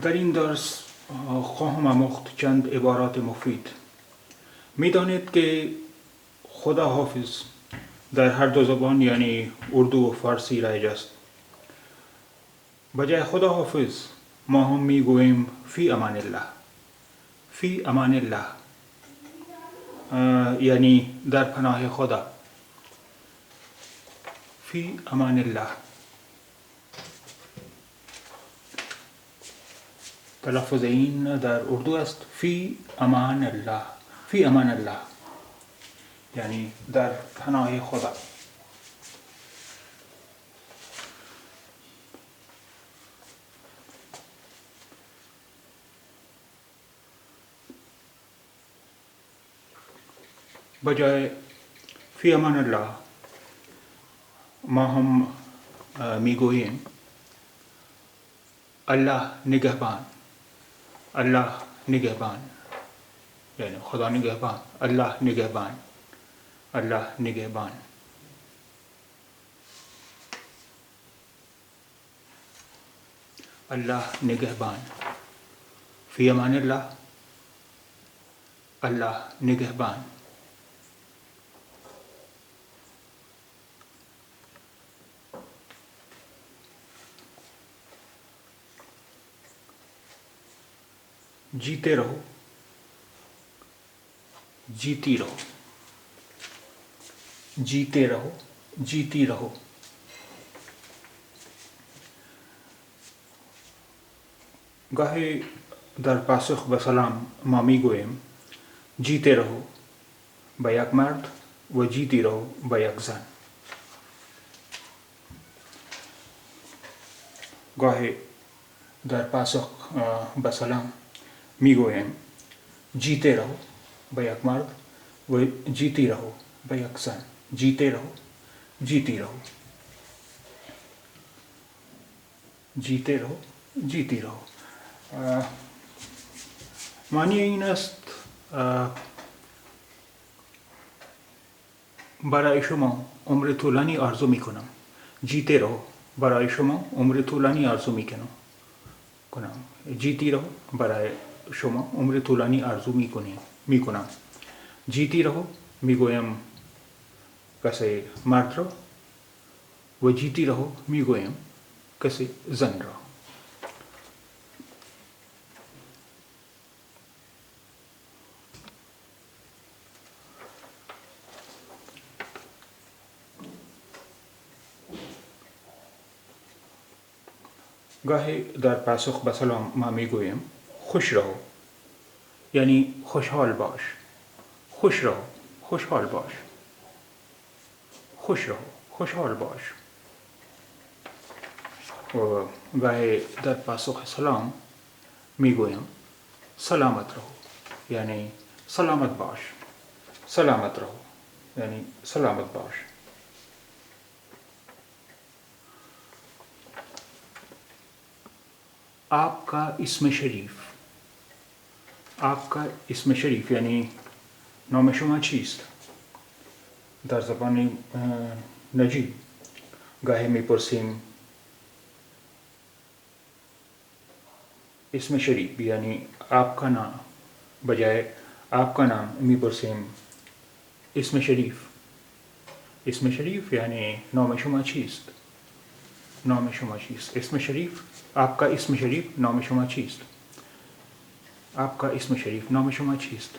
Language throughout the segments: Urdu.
در این درس خواهم آموخت چند عبارات مفید. می‌دانید که خدا حافظ در هر دو زبان یعنی اردو و فارسی رایج است. بجای خدا حافظ ما هم میگوییم فی امان الله. فی امان الله یعنی در پناه خدا. فی امان الله. تلفظ این در اردو است فی امان الله. فی امان الله یعنی در پناه خدا. بجای فی امان الله ما هم میگوییم الله نگهبان. الله نگهبان یعنی خدا نگهبان. الله نگهبان. الله نگهبان. الله نگهبان. فی امان الله. الله نگهبان. جیتے رہو. جیتی رہو. جیتے رہو. جیتی رہو. گاهی در پاسخ به سلام ما میگوییم جیتے رہو به یک مرد و جیتی رہو به یک زن. گاهی در پاسخ به سلام میگوییم جیتے رہو به یک مرد و جیتی رہو به یک زن. جیتے رہو. جیتی رہو. جیتے رہو. جیتی رہو. معنی این است برای شما عمر طولانی آرزو میکنم. جیتے رہو برای شما عمر طولانی آرزو میکنم. جیتی رہو برای شما عمر طولانی آرزو میکنم. جیتی رہو میگویم کسی مرد را و جیتی رہو میگویم کسی زن را. گاهی در پاسخ به سلام ما میگوییم خوش رهو یعنی خوشحال باش. خوش رهو. خوشحال باش. خوش رهو. خوشحال باش. و گاهی در پاسخ سلام میگویم سلامت رهو یعنی سلامت باش. سلامت رهو یعنی سلامت باش. آپ کا اسم شریف. آپ کا اسم شریف یعنی نام شما چیست؟ در زبان نجیب گاهی میپرسیم اسم شریف یعنی آپ کا نام. بجائے آپ کا نام میپرسیم اسم شریف. اسم شریف یعنی نام شما چیست؟ نام شما چیست؟ اسم شریف. آپ کا اسم شریف نام شما چیست؟ آپ کا اسم شریف نام شما چیست؟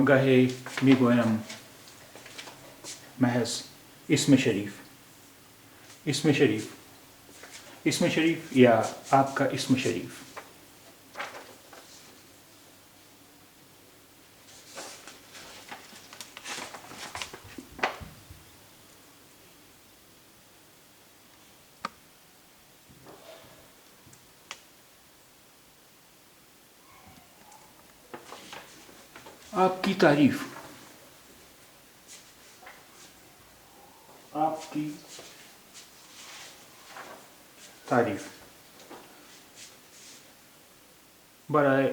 گاهی میگویم محض اسم شریف. اسم شریف. اسم شریف یا آپ کا اسم شریف. آپ کی تعریف. آپ کی تعریف. برای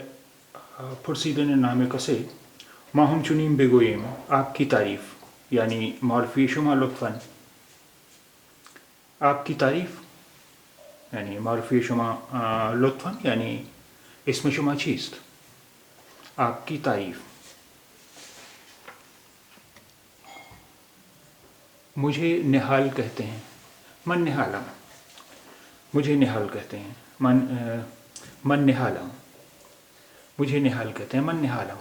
پرسیدن نام کسی ما همچنین بگوییم آپ کی تعریف یعنی معرفی شما لطفاً. آپ کی تعریف. یعنی معرفی شما لطفاً یعنی اسم شما چیست؟ آپ کی تعریف. مجھے نہال کہتے ہیں. من نہالم. مجھے نہال کہتے ہیں. من نہالم. مجھے نهال کہتے ہیں. من نهالم.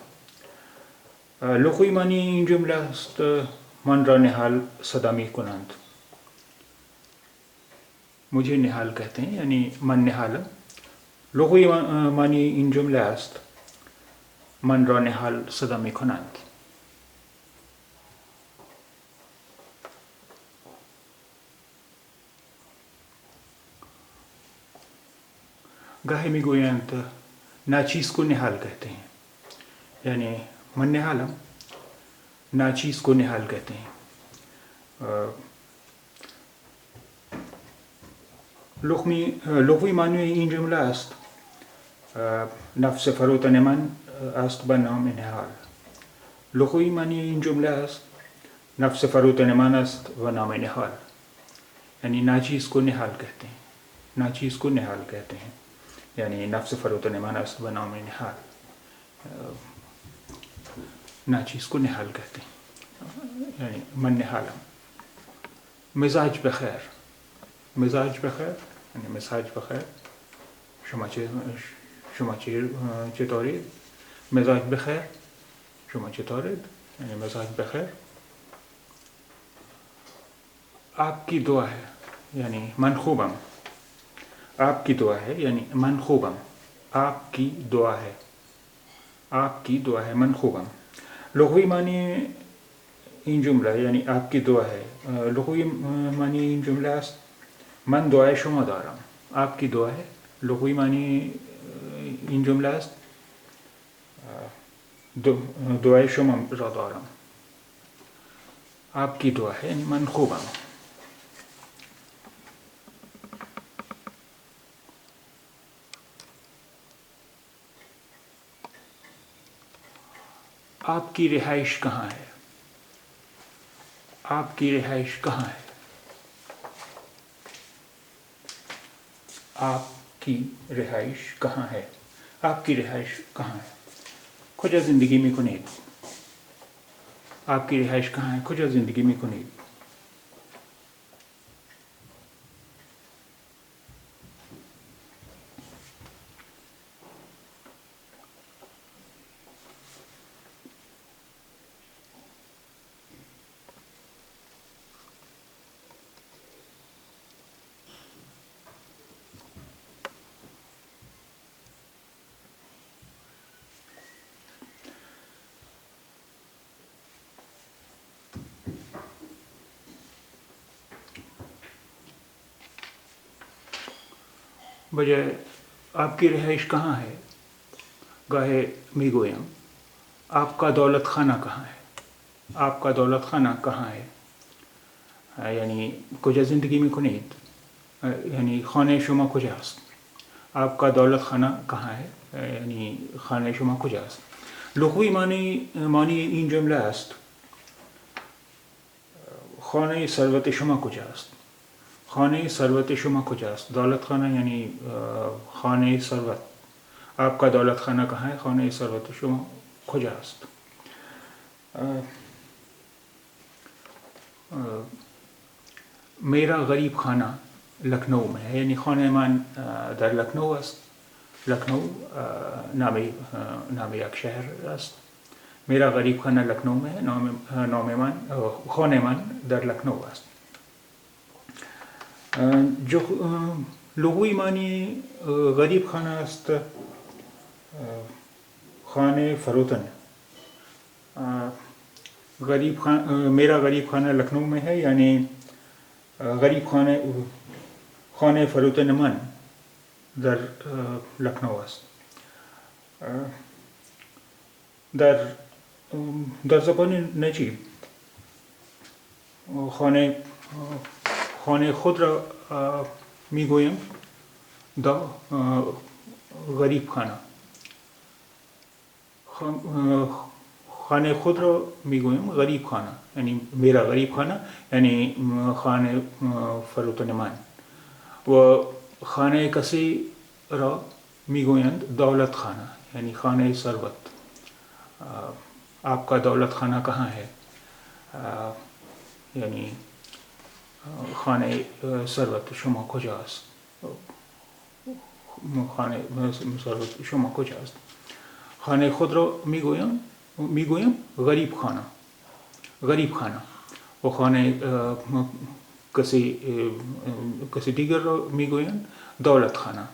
لغوی معنی این جمله است من را نهال صدا می کنند. مجھے نهال کہتے ہیں یعنی من نهالم. لغوی معنی این جمله است من را نهال صدا می کنند. گاهی میگویند ناچیز کو نهال کہتے ہیں. یعنی من نهالم ناچیز کو نهال کہتے ہیں. لغوی معنی این جمله است نفس فروتن من است به نام نهال. لغوی معنی این جمله است نفس فروتن من است و نام نهال. یعنی ناچیز کو نهال کہتے ہیں. ناچیز کو نهال کہتے ہیں یعنی نفس فروتن من است و نام نهال. ناچیز کو نهال کہتے ہیں یعنی من نهالم. مزاج بخیر. مزاج بخیر یعنی مزاج بخیر. شما چطورید؟ مزاج بخیر. شما چطورید؟ یعنی مزاج بخیر. آپ کی دعا ہے یعنی من خوبم. آپ کی دعا ہے یعنی من خوبم. آپ کی دعا ہے. آپ کی دعا ہے من خوبم. لغوی معنی این جمله یعنی آپ کی دعا ہے. لغوی معنی این جمله است من دعای شما دارم. آپ کی دعا ہے. لغوی معنی این جمله است دعای شما را دارم. آپ کی دعا ہے یعنی من خوبم. آپ کی رہائش کہاں ہے؟ آپ کی رہائش کہاں ہے؟ آپ کی رہائش کہاں ہے؟ آپ کی رہائش کہاں ہے؟ کجا زندگی می کنید؟ آپ کی رہائش کہاں ہے؟ کجا زندگی می کنید؟ بجائے آپ کی رہائش کہاں ہے گاہے میگویم آپ کا دولت خانہ کہاں ہے؟ آپ کا دولت خانہ کہاں ہے؟ یعنی کجا زندگی می کنید؟ یعنی خانه شما کجاست؟ آپ کا دولت خانہ کہاں ہے؟ یعنی خانه شما کجاست؟ لغوی معنی این جمله است خانه ثروت شما کجاست؟ خانه ثروت شما کجاست؟ دولت خانہ یعنی خانه ثروت. آپ کا دولت خانہ کہاں ہے؟ خانه ثروت شما کجاست؟ میرا غریب خانہ لکھنؤ میں ہے. یعنی خانه من در لکھنؤ است. لکھنؤ نام یک شهر است. میرا غریب خانہ لکھنؤ میں ہے. نام من خانه من در لکھنؤ است. جو لغوی معنی غریب خانہ است خانه فروتن. میرا غریب خانہ لکھنؤ میں ہے یعنی غریب خانه فروتن من در لکھنؤ است. در زبان نجیب خانه خود را میگویم دا غریب خانه. خانه خود را میگویم غریب خانه یعنی میرا غریب خانه یعنی خانه فروتن من. و خانه کسی را میگویند دولت خانه، یعنی خانه ثروت. آپ کا دولت خانہ کہاں ہے؟ یعنی خانه ثروت شما کجاست؟ خانه ثروت شما کجاست؟ خانه خود را میگویم غریب خانه. غریب خانه. و خانه کسی دیگر را میگویند دولت خانه.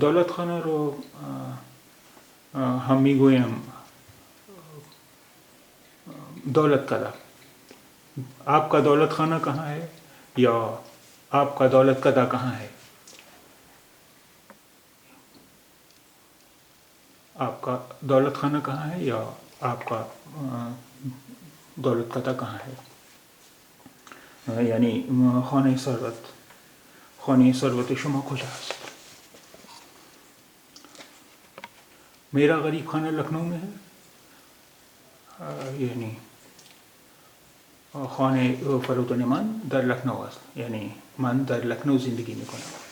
دولت خانه رو هم میگویم دولت کده. آپ کا دولت خانہ کہاں ہے یا آپ کا دولت کدہ کہاں ہے؟ آپ کا دولت خانہ کہاں ہے یا آپ کا دولت کدہ کہاں ہے؟ یعنی خانه ثروت شما کجاست؟ میرا غریب خانہ لکھنؤ میں ہے. یعنی خانه فرودان من در لکھنؤ است. یعنی من در لکھنؤ زندگی میکنم.